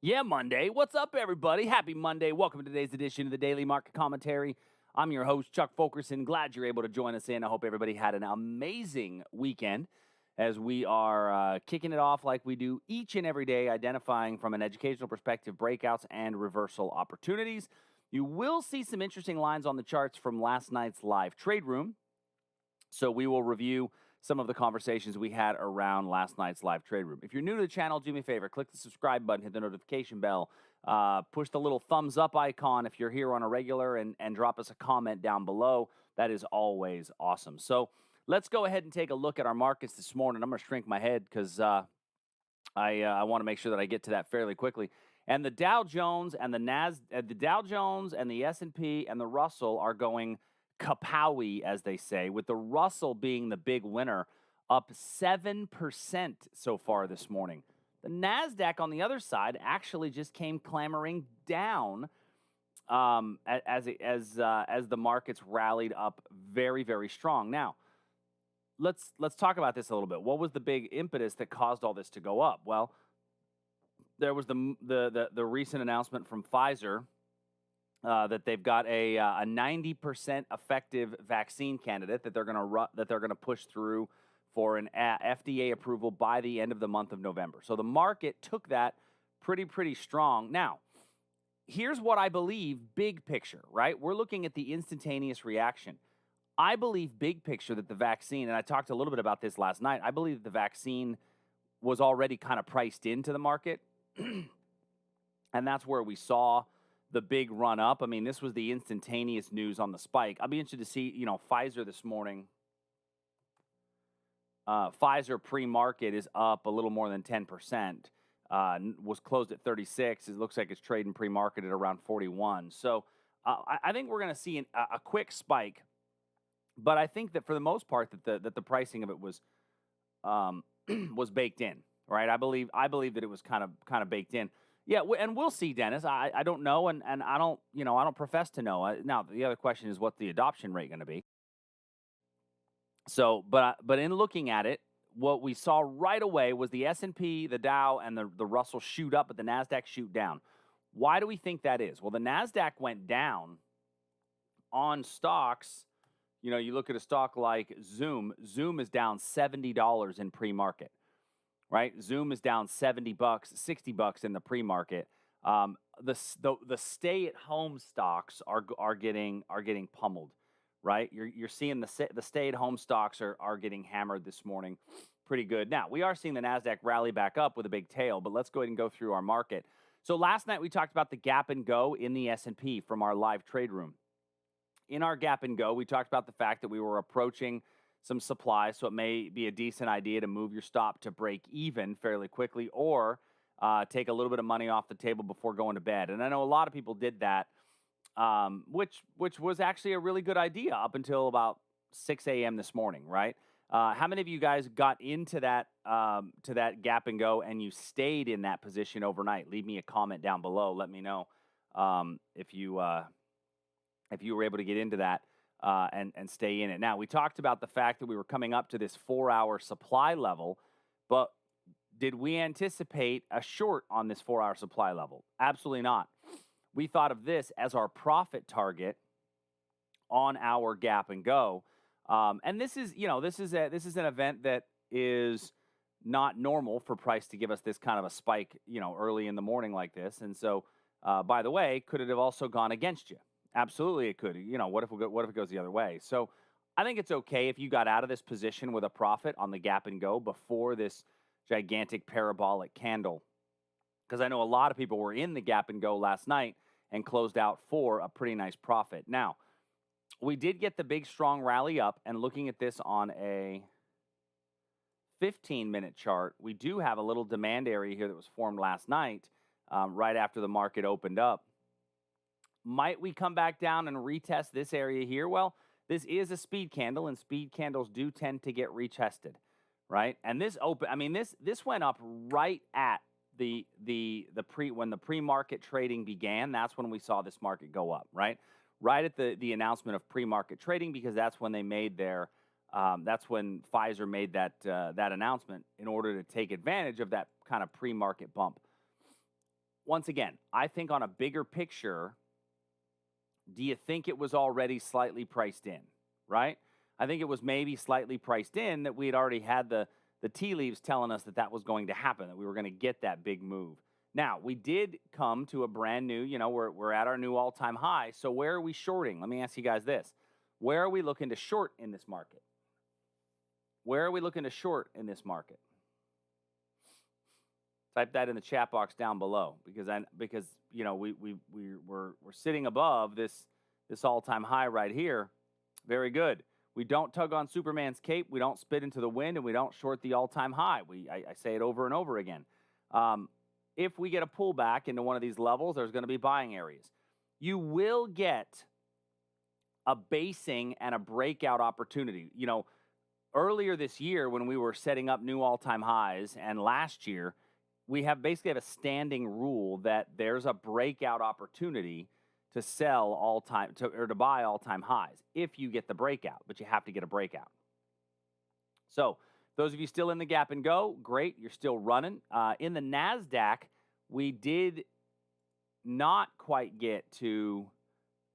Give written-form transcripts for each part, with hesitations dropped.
Yeah, Monday. What's up, everybody? Happy Monday. Welcome to today's edition of the Daily Market Commentary. I'm your host, Chuck Fulkerson. Glad you're able to join us in. I hope everybody had an amazing weekend as we are kicking it off like we do each and every day, identifying from an educational perspective breakouts and reversal opportunities. You will see some interesting lines on the charts from last night's live trade room. So we will review some of the conversations we had around last night's live trade room. If you're new to the channel, do me a favor, click the subscribe button, hit the notification bell, push the little thumbs up icon if you're here on a regular, and drop us a comment down below. That is always awesome. So let's go ahead and take a look at our markets this morning. I'm going to shrink my head because I want to make sure that I get to that fairly quickly. And the Dow Jones and the Dow Jones and the S&P and the Russell are going kapowie, as they say, with the Russell being the big winner, up 7% so far this morning. The NASDAQ on the other side actually just came clamoring down as the markets rallied up very, very strong. Now, let's talk about this a little bit. What was the big impetus that caused all this to go up? Well, there was the recent announcement from Pfizer that they've got a 90% effective vaccine candidate that they're going to push through for an FDA approval by the end of the month of November. So the market took that pretty strong. Now, here's what I believe big picture, right? We're looking at the instantaneous reaction. I believe big picture that the vaccine, and I talked a little bit about this last night, I believe that the vaccine was already kind of priced into the market. And that's where we saw the big run up. I mean, this was the instantaneous news on the spike. I'll be interested to see, Pfizer this morning. Pfizer pre-market is up a little more than 10%. Was closed at 36. It looks like it's trading pre-market at around 41. So I think we're going to see a quick spike. But I think that for the most part that the pricing of it was was baked in, right? I believe that it was kind of baked in. Yeah, and we'll see, Dennis. I don't know, and I don't profess to know. Now, the other question is, what's the adoption rate going to be? So, but in looking at it, what we saw right away was the S&P, the Dow, and the Russell shoot up, but the NASDAQ shoot down. Why do we think that is? Well, the NASDAQ went down on stocks. You look at a stock like Zoom. Zoom is down $70 in pre-market. Right, Zoom is down $70, $60 in the pre-market. The stay-at-home stocks are getting pummeled. Right, you're seeing the stay-at-home stocks are getting hammered this morning, pretty good. Now we are seeing the NASDAQ rally back up with a big tail, but let's go ahead and go through our market. So last night we talked about the gap and go in the S&P from our live trade room. In our gap and go, we talked about the fact that we were approaching some supply, so it may be a decent idea to move your stop to break even fairly quickly, or take a little bit of money off the table before going to bed. And I know a lot of people did that, which was actually a really good idea up until about 6 a.m. this morning, right? How many of you guys got into that gap and go and you stayed in that position overnight? Leave me a comment down below. Let me know if you were able to get into that. And stay in it. Now, we talked about the fact that we were coming up to this 4-hour supply level, but did we anticipate a short on this 4-hour supply level? Absolutely not. We thought of this as our profit target on our gap and go. And this is an event that is not normal for price to give us this kind of a spike, early in the morning like this. And so, by the way, could it have also gone against you? Absolutely, it could. What if it goes the other way? So I think it's okay if you got out of this position with a profit on the gap and go before this gigantic parabolic candle, because I know a lot of people were in the gap and go last night and closed out for a pretty nice profit. Now, we did get the big strong rally up, and looking at this on a 15-minute chart, we do have a little demand area here that was formed last night right after the market opened up. Might we come back down and retest this area here? Well, this is a speed candle, and speed candles do tend to get retested, right? And this this went up right at when the pre-market trading began. That's when we saw this market go up, right? Right at the announcement of pre-market trading, because that's when they made their that's when Pfizer made that announcement in order to take advantage of that kind of pre-market bump. once again, I think on a bigger picture, do you think it was already slightly priced in, right? I think it was maybe slightly priced in that we had already had the tea leaves telling us that that was going to happen, that we were going to get that big move. Now, we did come to a brand new, we're at our new all-time high. So where are we shorting? Let me ask you guys this. Where are we looking to short in this market? Where are we looking to short in this market? Type that in the chat box down below because we're sitting above this all-time high right here. Very good. We don't tug on Superman's cape. We don't spit into the wind, and we don't short the all-time high. I say it over and over again. If we get a pullback into one of these levels, there's going to be buying areas. You will get a basing and a breakout opportunity. Earlier this year when we were setting up new all-time highs, and last year, we basically have a standing rule that there's a breakout opportunity to sell to buy all-time highs if you get the breakout, but you have to get a breakout. So those of you still in the gap and go, great, you're still running. In the NASDAQ, we did not quite get to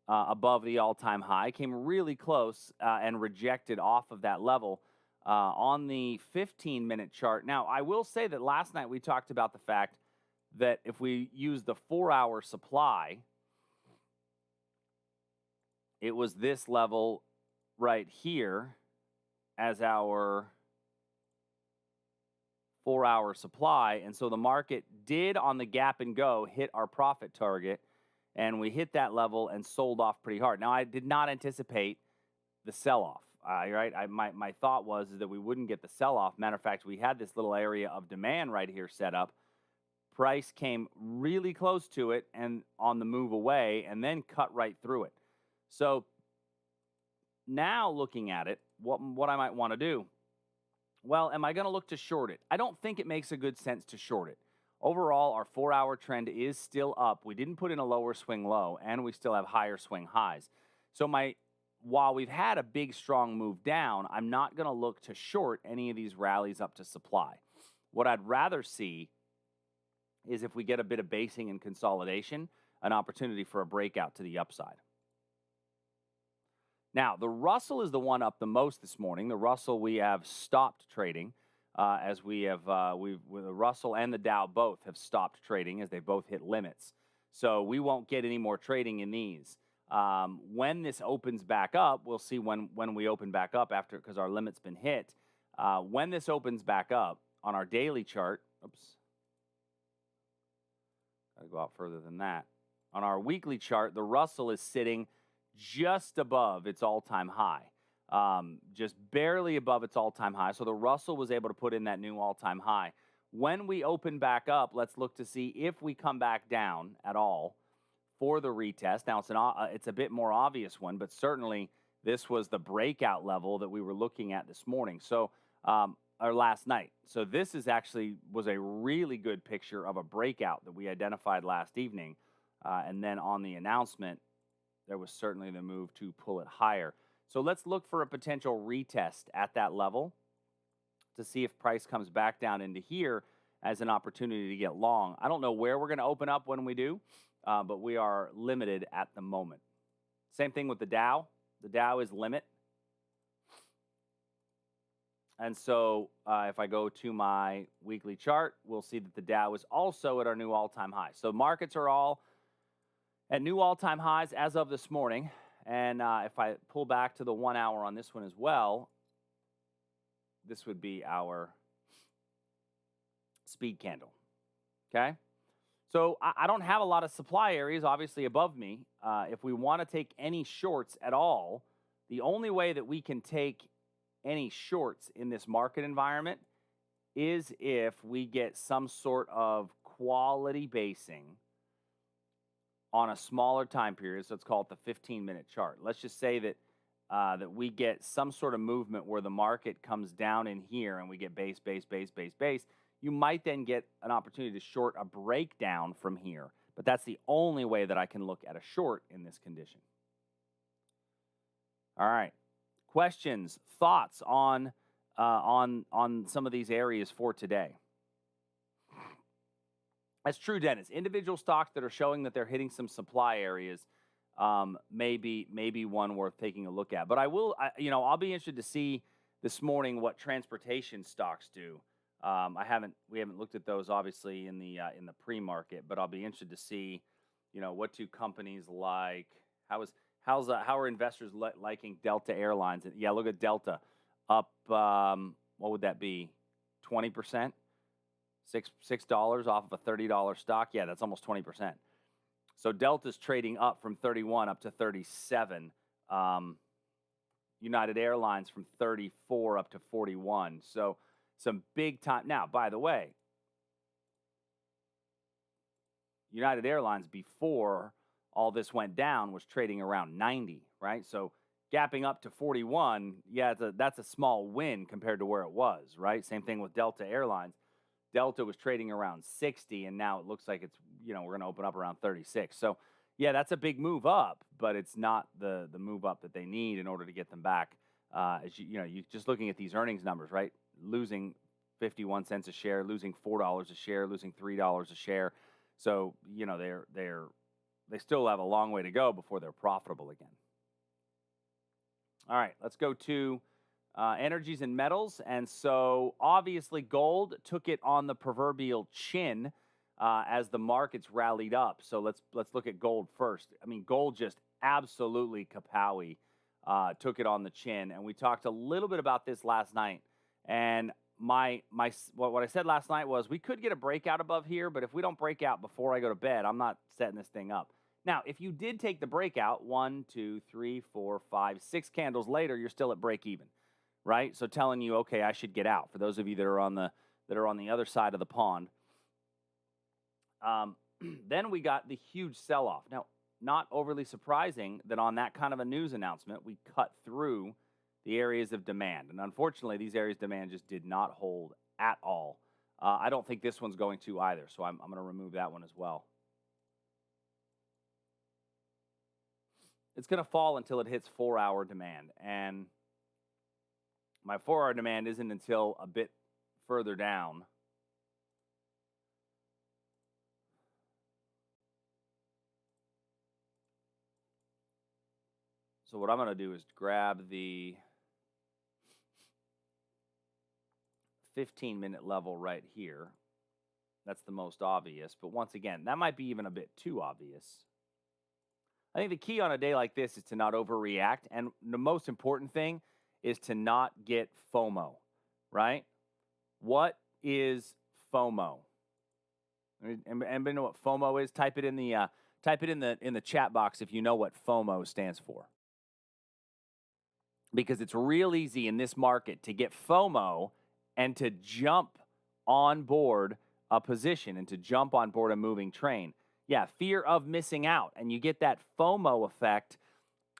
above the all-time high, came really close and rejected off of that level on the 15-minute chart. Now, I will say that last night we talked about the fact that if we use the 4-hour supply, it was this level right here as our 4-hour supply. And so the market did on the gap and go hit our profit target, and we hit that level and sold off pretty hard. Now, I did not anticipate the sell-off, right? My thought was that we wouldn't get the sell-off. Matter of fact, we had this little area of demand right here set up. Price came really close to it and on the move away and then cut right through it. So now looking at it, what I might want to do, well, am I going to look to short it? I don't think it makes a good sense to short it. Overall, our 4-hour trend is still up. We didn't put in a lower swing low, and we still have higher swing highs. So while we've had a big, strong move down, I'm not going to look to short any of these rallies up to supply. What I'd rather see is if we get a bit of basing and consolidation, an opportunity for a breakout to the upside. Now, the Russell is the one up the most this morning. The Russell we have stopped trading as we have, the Russell and the Dow both have stopped trading as they both hit limits. So we won't get any more trading in these. When this opens back up, we'll see when we open back up after, because our limit's been hit. When this opens back up on our daily chart, gotta go out further than that. On our weekly chart, the Russell is sitting just above its all-time high, just barely above its all-time high. So the Russell was able to put in that new all-time high. When we open back up, let's look to see if we come back down at all for the retest. Now, it's a bit more obvious one, but certainly this was the breakout level that we were looking at this morning, or last night. So this was a really good picture of a breakout that we identified last evening. And then on the announcement, there was certainly the move to pull it higher. So let's look for a potential retest at that level to see if price comes back down into here as an opportunity to get long. I don't know where we're going to open up when we do, but we are limited at the moment. Same thing with the Dow. The Dow is limit. And so if I go to my weekly chart, we'll see that the Dow is also at our new all-time high. So markets are all at new all-time highs as of this morning. And if I pull back to the 1 hour on this one as well, this would be our speed candle, okay? So I don't have a lot of supply areas, obviously, above me. If we want to take any shorts at all, the only way that we can take any shorts in this market environment is if we get some sort of quality basing on a smaller time period. So let's call it the 15-minute chart. Let's just say that that we get some sort of movement where the market comes down in here and we get base. You might then get an opportunity to short a breakdown from here. But that's the only way that I can look at a short in this condition. All right. Questions, thoughts on some of these areas for today? That's true, Dennis. Individual stocks that are showing that they're hitting some supply areas maybe one worth taking a look at. But I'll be interested to see this morning what transportation stocks do. We haven't looked at those obviously in the pre-market, but I'll be interested to see, what do companies like? How are investors liking Delta Airlines? And yeah, look at Delta up. What would that be? 20%. $6 off of a $30 stock. Yeah, that's almost 20%. So Delta's trading up from 31 up to 37. United Airlines from 34 up to 41. So some big time. Now, by the way, United Airlines before all this went down was trading around 90, right? So gapping up to 41, yeah, that's a small win compared to where it was, right? Same thing with Delta Airlines. Delta was trading around 60, and now it looks like it's, we're going to open up around 36. So, yeah, that's a big move up, but it's not the move up that they need in order to get them back. As you just looking at these earnings numbers, right? Losing 51 cents a share, losing $4 a share, losing $3 a share. So, they still have a long way to go before they're profitable again. All right, let's go to energies and metals. And so obviously gold took it on the proverbial chin as the markets rallied up. So let's look at gold first. I mean, gold just absolutely kapowie took it on the chin. And we talked a little bit about this last night. And what I said last night was we could get a breakout above here, but if we don't break out before I go to bed, I'm not setting this thing up. Now, if you did take the breakout, 1, 2, 3, 4, 5, 6 candles later, you're still at break even, right? So telling you, okay, I should get out. For those of you that are on the other side of the pond. Then we got the huge sell-off. Now, not overly surprising that on that kind of a news announcement, we cut through the areas of demand. And unfortunately, these areas of demand just did not hold at all. I don't think this one's going to either, so I'm going to remove that one as well. It's going to fall until it hits 4-hour demand. And my 4-hour demand isn't until a bit further down. So what I'm going to do is grab the 15-minute level right here. That's the most obvious. But once again, that might be even a bit too obvious. I think the key on a day like this is to not overreact. And the most important thing is to not get FOMO, right? What is FOMO? Anybody know what FOMO is? Type it in the chat box if you know what FOMO stands for. Because it's real easy in this market to get FOMO and to jump on board a position and to jump on board a moving train. Yeah, fear of missing out. And you get that FOMO effect,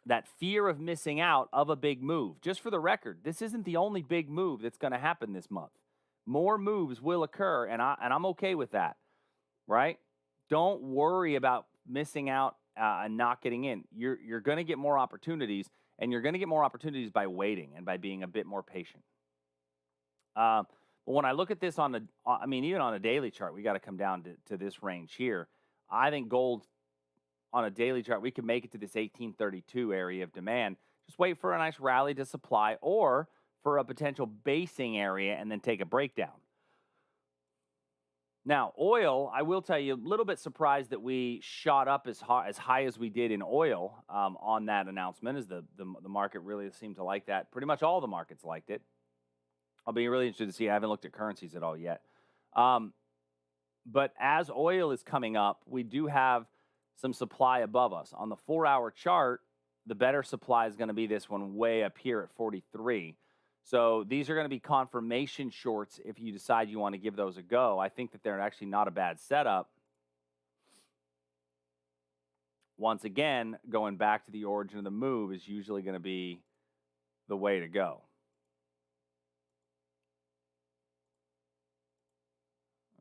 that fear of missing out of a big move. Just for the record, this isn't the only big move that's going to happen this month. More moves will occur, and I'm okay with that, right? Don't worry about missing out and not getting in. You're going to get more opportunities, and you're going to get more opportunities by waiting and by being a bit more patient. But when I look at this even on a daily chart, we got to come down to this range here. I think gold on a daily chart, we can make it to this 1832 area of demand. Just wait for a nice rally to supply or for a potential basing area and then take a breakdown. Now, oil, I will tell you, a little bit surprised that we shot up as high as we did in oil on that announcement, as the market really seemed to like that. Pretty much all the markets liked it. I'll be really interested to see. I haven't looked at currencies at all yet. But as oil is coming up, we do have some supply above us. On the 4-hour chart, the better supply is going to be this one way up here at 43. So these are going to be confirmation shorts if you decide you want to give those a go. I think that they're actually not a bad setup. Once again, going back to the origin of the move is usually going to be the way to go.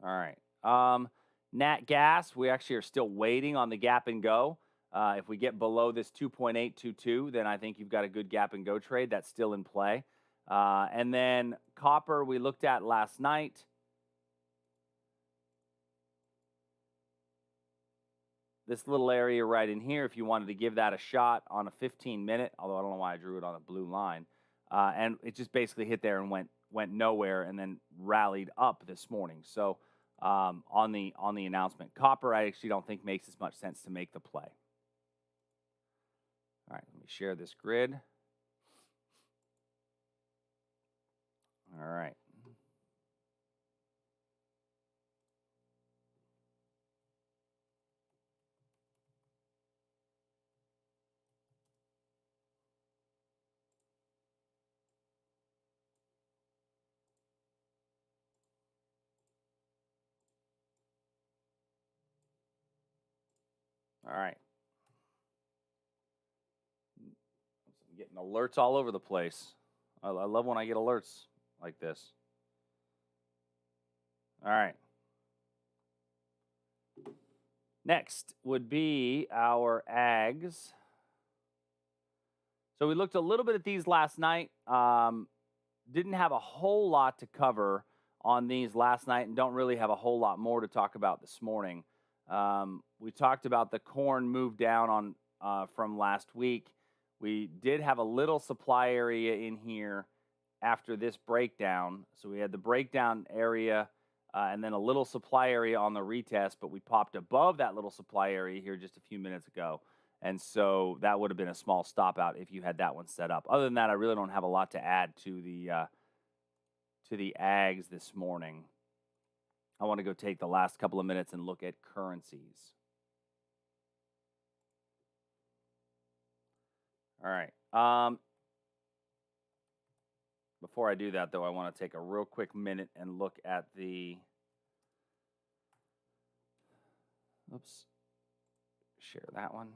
All right. Nat gas, we actually are still waiting on the gap and go. If we get below this 2.822, then I think you've got a good gap and go trade. That's still in play. And then copper we looked at last night. this little area right in here, if you wanted to give that a shot on a 15-minute, although I don't know why I drew it on a blue line, and it just basically hit there and went nowhere, and then rallied up this morning. So on the announcement, copper I actually don't think makes as much sense to make the play. All right, let me share this grid. All right. All right. I'm getting alerts all over the place. I love when I get alerts like this. All right. Next would be our ags. So we looked a little bit at these last night. Didn't have a whole lot to cover on these last night and don't really have a whole lot more to talk about this morning. We talked about the corn move down on from last week. We did have a little supply area in here after this breakdown. So we had the breakdown area and then a little supply area on the retest, but we popped above that little supply area here just a few minutes ago. And so that would have been a small stop out if you had that one set up. Other than that, I really don't have a lot to add to the ags this morning. I want to go take the last couple of minutes and look at currencies. All right. Before I do that, though, I want to take a real quick minute and look at the... Oops. Share that one.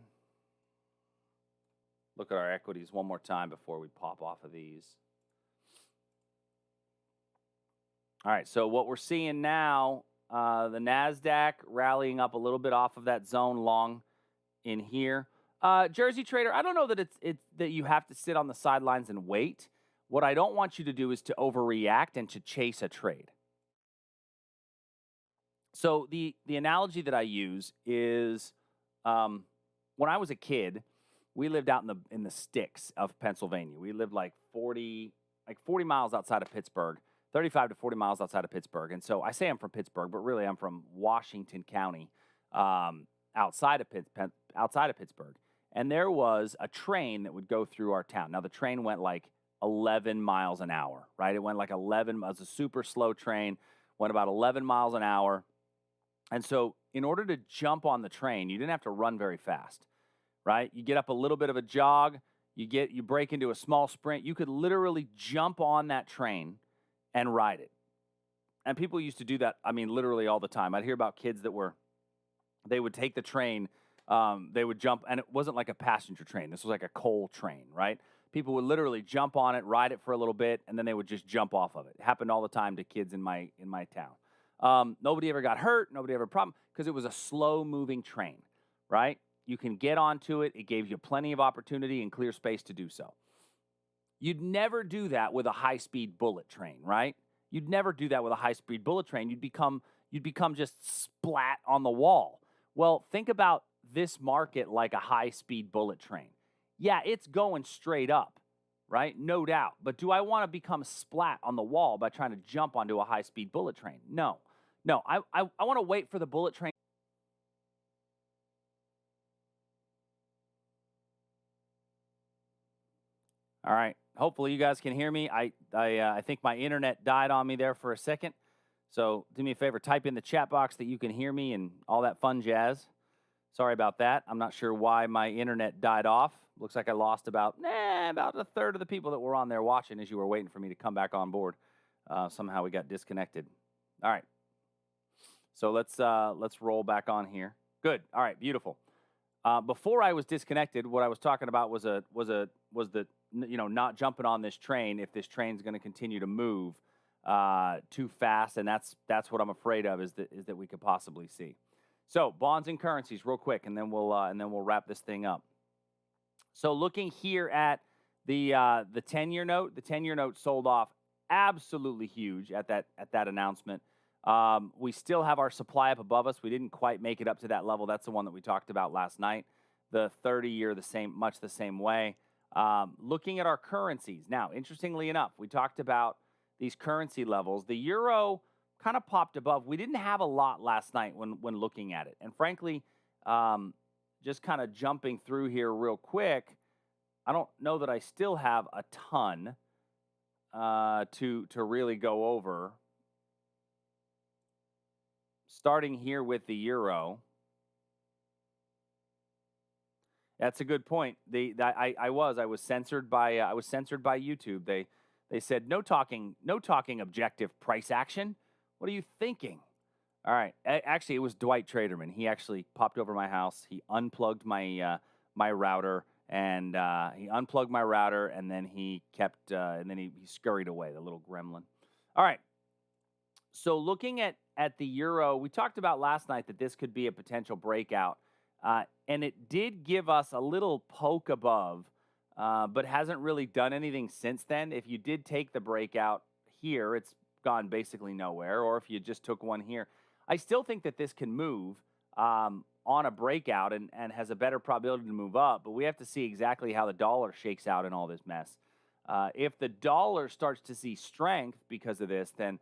Look at our equities one more time before we pop off of these. All right, so what we're seeing now, the NASDAQ rallying up a little bit off of that zone long in here. Jersey Trader, I don't know that it's that you have to sit on the sidelines and wait. What I don't want you to do is to overreact and to chase a trade. So the analogy that I use is when I was a kid, we lived out in the sticks of Pennsylvania. We lived like 40 miles outside of Pittsburgh, 35 to 40 miles outside of Pittsburgh. And so I say I'm from Pittsburgh, but really I'm from Washington County, outside of Pittsburgh. And there was a train that would go through our town. Now the train went like 11 miles an hour, right? It went like 11. It was a super slow train, went about 11 miles an hour. And so in order to jump on the train, you didn't have to run very fast, right? You get up a little bit of a jog, you break into a small sprint. You could literally jump on that train and ride it. And people used to do that, I mean, literally all the time. I'd hear about kids they would take the train, they would jump, and it wasn't like a passenger train. This was like a coal train, right? People would literally jump on it, ride it for a little bit, and then they would just jump off of it. It happened all the time to kids in my town. Nobody ever got hurt. Nobody ever had a problem because it was a slow-moving train, right? You can get onto it. It gave you plenty of opportunity and clear space to do so. You'd never do that with a high-speed bullet train, right? You'd never do that with a high-speed bullet train. You'd become just splat on the wall. Well, think about this market like a high-speed bullet train. Yeah, it's going straight up, right? No doubt. But do I want to become splat on the wall by trying to jump onto a high-speed bullet train? No. I want to wait for the bullet train. All right. Hopefully you guys can hear me. I think my internet died on me there for a second. So do me a favor, type in the chat box that you can hear me and all that fun jazz. Sorry about that. I'm not sure why my internet died off. Looks like I lost about a third of the people that were on there watching as you were waiting for me to come back on board. Somehow we got disconnected. All right. So let's roll back on here. Good. All right. Beautiful. Before I was disconnected, what I was talking about was the not jumping on this train if this train's going to continue to move too fast, and that's what I'm afraid of is that we could possibly see. So bonds and currencies, real quick, and then we'll wrap this thing up. So looking here at the 10-year note, the 10-year note sold off absolutely huge at that announcement. We still have our supply up above us. We didn't quite make it up to that level. That's the one that we talked about last night. The 30-year, much the same way. Looking at our currencies. Now, interestingly enough, we talked about these currency levels. The euro kind of popped above. We didn't have a lot last night when looking at it. And frankly, just kind of jumping through here real quick, I don't know that I still have a ton to really go over. Starting here with the euro. That's a good point. I was censored by YouTube. They said no talking objective price action. What are you thinking? All right. Actually, it was Dwight Traderman. He actually popped over my house. He unplugged my router, and then he kept and then he scurried away, the little gremlin. All right. So looking at the euro, we talked about last night that this could be a potential breakout, and it did give us a little poke above, but hasn't really done anything since then. If you did take the breakout here, it's gone basically nowhere, or if you just took one here, I still think that this can move on a breakout and has a better probability to move up, but we have to see exactly how the dollar shakes out in all this mess. If the dollar starts to see strength because of this, then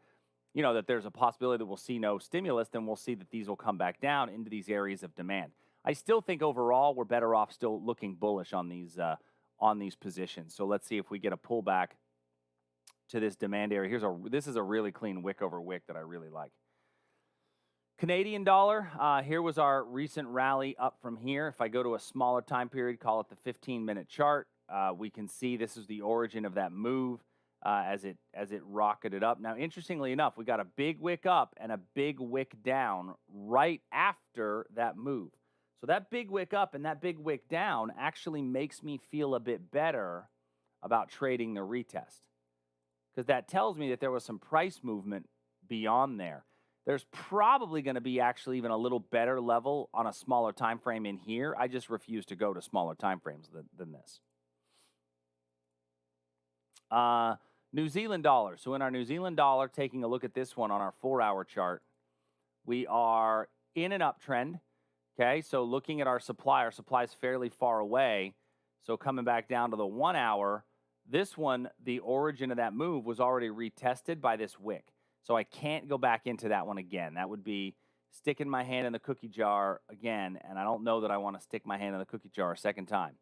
that there's a possibility that we'll see no stimulus, then we'll see that these will come back down into these areas of demand. I still think overall we're better off still looking bullish on these positions. So let's see if we get a pullback to this demand area. This is a really clean wick over wick that I really like. Canadian dollar, here was our recent rally up from here. If I go to a smaller time period, call it the 15-minute chart, we can see this is the origin of that move. As it rocketed up. Now, interestingly enough, we got a big wick up and a big wick down right after that move. So that big wick up and that big wick down actually makes me feel a bit better about trading the retest, because that tells me that there was some price movement beyond there. There's probably going to be actually even a little better level on a smaller time frame in here. I just refuse to go to smaller time frames than this. New Zealand dollar. So in our New Zealand dollar, taking a look at this one on our 4-hour chart, we are in an uptrend. Okay, so looking at our supply is fairly far away. So coming back down to the 1 hour, this one, the origin of that move was already retested by this wick. So I can't go back into that one again. That would be sticking my hand in the cookie jar again, and I don't know that I want to stick my hand in the cookie jar a second time.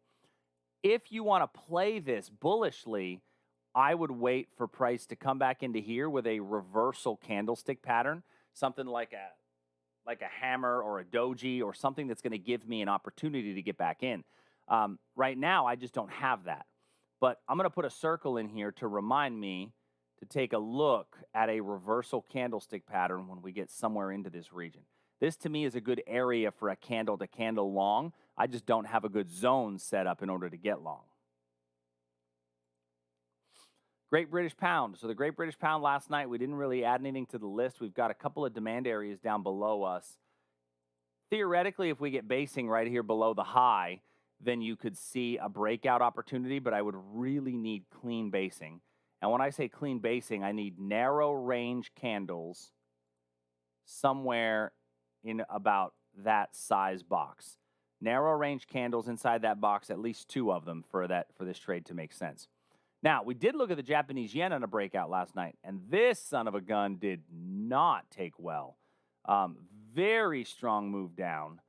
If you want to play this bullishly, I would wait for price to come back into here with a reversal candlestick pattern, something like a hammer or a doji or something that's going to give me an opportunity to get back in. Right now, I just don't have that. But I'm going to put a circle in here to remind me to take a look at a reversal candlestick pattern when we get somewhere into this region. This, to me, is a good area for a candle-to-candle long. I just don't have a good zone set up in order to get long. Great British Pound. So the Great British Pound last night, we didn't really add anything to the list. We've got a couple of demand areas down below us. Theoretically, if we get basing right here below the high, then you could see a breakout opportunity, but I would really need clean basing. And when I say clean basing, I need narrow range candles somewhere in about that size box. Narrow range candles inside that box, at least 2 of them for this trade to make sense. Now, we did look at the Japanese yen on a breakout last night, and this son of a gun did not take well. Very strong move down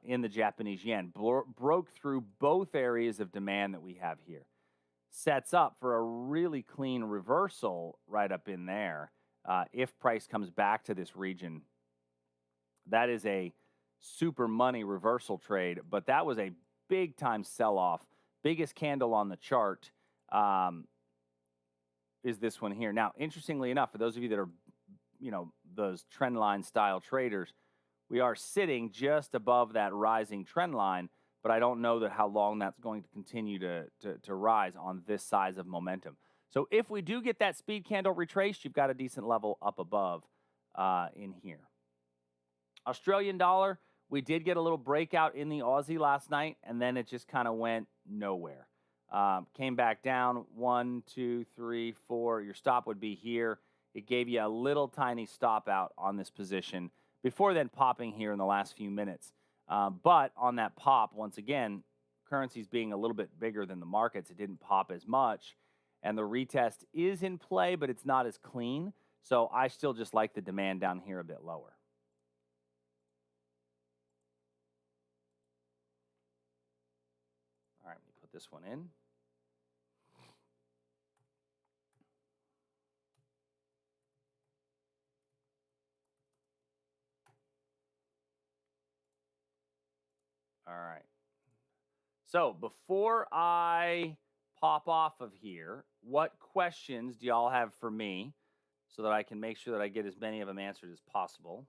in the Japanese yen. Broke through both areas of demand that we have here. Sets up for a really clean reversal right up in there. If price comes back to this region, that is a super money reversal trade, but that was a big-time sell-off. Biggest candle on the chart is this one here. Now, interestingly enough, for those of you that are, those trend line style traders, we are sitting just above that rising trend line, but I don't know how long that's going to continue to rise on this size of momentum. So if we do get that speed candle retraced, you've got a decent level up above in here. Australian dollar, we did get a little breakout in the Aussie last night, and then it just kind of went nowhere. Came back down 1, 2, 3, 4. Your stop would be here. it gave you a little tiny stop out on this position before then popping here in the last few minutes. But on that pop, once again, currencies being a little bit bigger than the markets, it didn't pop as much. And the retest is in play, but it's not as clean. So I still just like the demand down here a bit lower. All right, let me put this one in. All right. So before I pop off of here, what questions do y'all have for me so that I can make sure that I get as many of them answered as possible?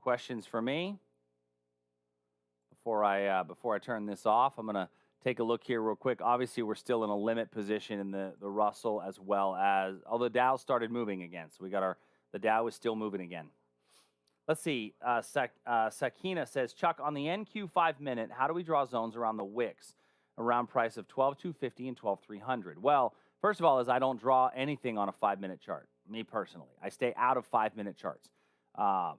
Questions for me before I turn this off? I'm gonna take a look here real quick. Obviously, we're still in a limit position in the Russell, as well as, although Dow started moving again. So we got the Dow is still moving again. Let's see. Sakina says, Chuck, on the NQ 5-minute, how do we draw zones around the wicks around price of 12,250 and 12,300? Well, first of all, I don't draw anything on a 5-minute chart, me personally. I stay out of 5-minute charts.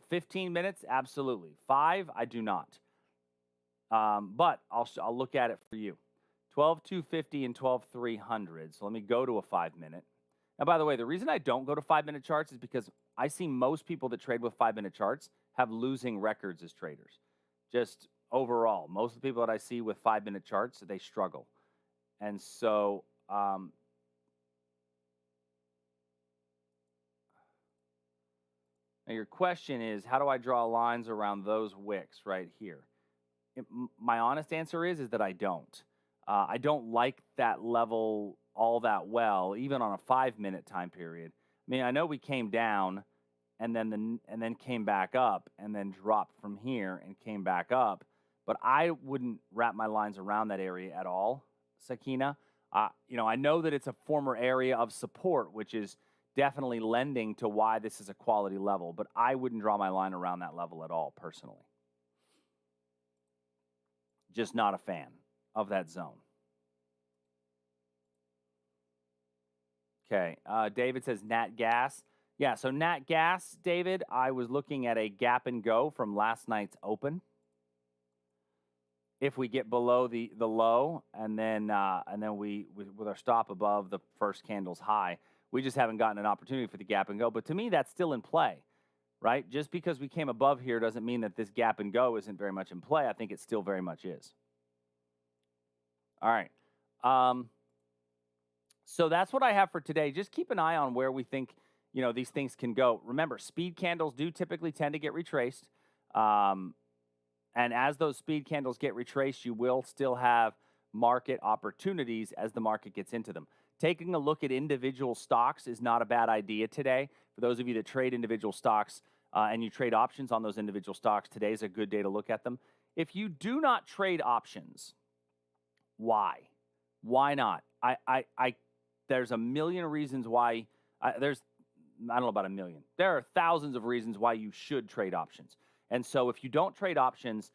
15 minutes, absolutely. 5, I do not. But I'll look at it for you. 12,250 and 12,300. So let me go to a 5-minute. Now, by the way, the reason I don't go to 5-minute charts is because I see most people that trade with 5-minute charts have losing records as traders. Just overall, most of the people that I see with 5-minute charts, they struggle. And so now your question is, how do I draw lines around those wicks right here? My honest answer is that I don't. I don't like that level all that well, even on a 5-minute time period. I mean, I know we came down and then came back up and then dropped from here and came back up, but I wouldn't wrap my lines around that area at all, Sakina. I know that it's a former area of support, which is definitely lending to why this is a quality level, but I wouldn't draw my line around that level at all, personally. Just not a fan of that zone. Okay, David says Nat Gas. Yeah, so Nat Gas, David, I was looking at a gap and go from last night's open. If we get below the low and then we with our stop above the first candle's high, we just haven't gotten an opportunity for the gap and go. But to me, that's still in play, right? Just because we came above here doesn't mean that this gap and go isn't very much in play. I think it still very much is. All right. So that's what I have for today. Just keep an eye on where we think, these things can go. Remember, speed candles do typically tend to get retraced. And as those speed candles get retraced, you will still have market opportunities as the market gets into them. Taking a look at individual stocks is not a bad idea today. For those of you that trade individual stocks and you trade options on those individual stocks, today is a good day to look at them. If you do not trade options, why? Why not? There's a million reasons why. I don't know about a million. There are thousands of reasons why you should trade options. And so if you don't trade options,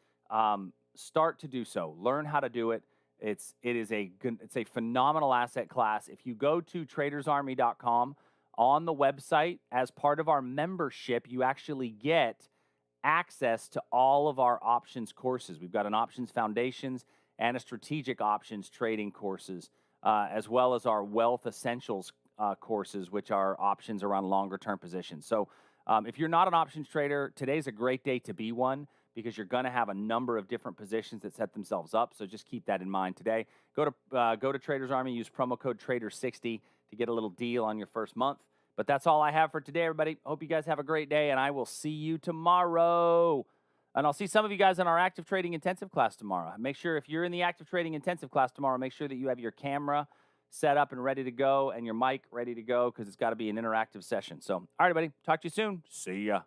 start to do so. Learn how to do it. It's a phenomenal asset class. If you go to tradersarmy.com on the website, as part of our membership, you actually get access to all of our options courses. We've got an options foundations and a strategic options trading courses, as well as our wealth essentials courses, which are options around longer term positions. So if you're not an options trader, today's a great day to be one, because you're going to have a number of different positions that set themselves up. So just keep that in mind today. Go to Traders Army, use promo code TRADER60 to get a little deal on your first month. But that's all I have for today, everybody. Hope you guys have a great day, and I will see you tomorrow. And I'll see some of you guys in our active trading intensive class tomorrow. Make sure, if you're in the active trading intensive class tomorrow, make sure that you have your camera set up and ready to go and your mic ready to go, because it's got to be an interactive session. So, all right, everybody, talk to you soon. See ya.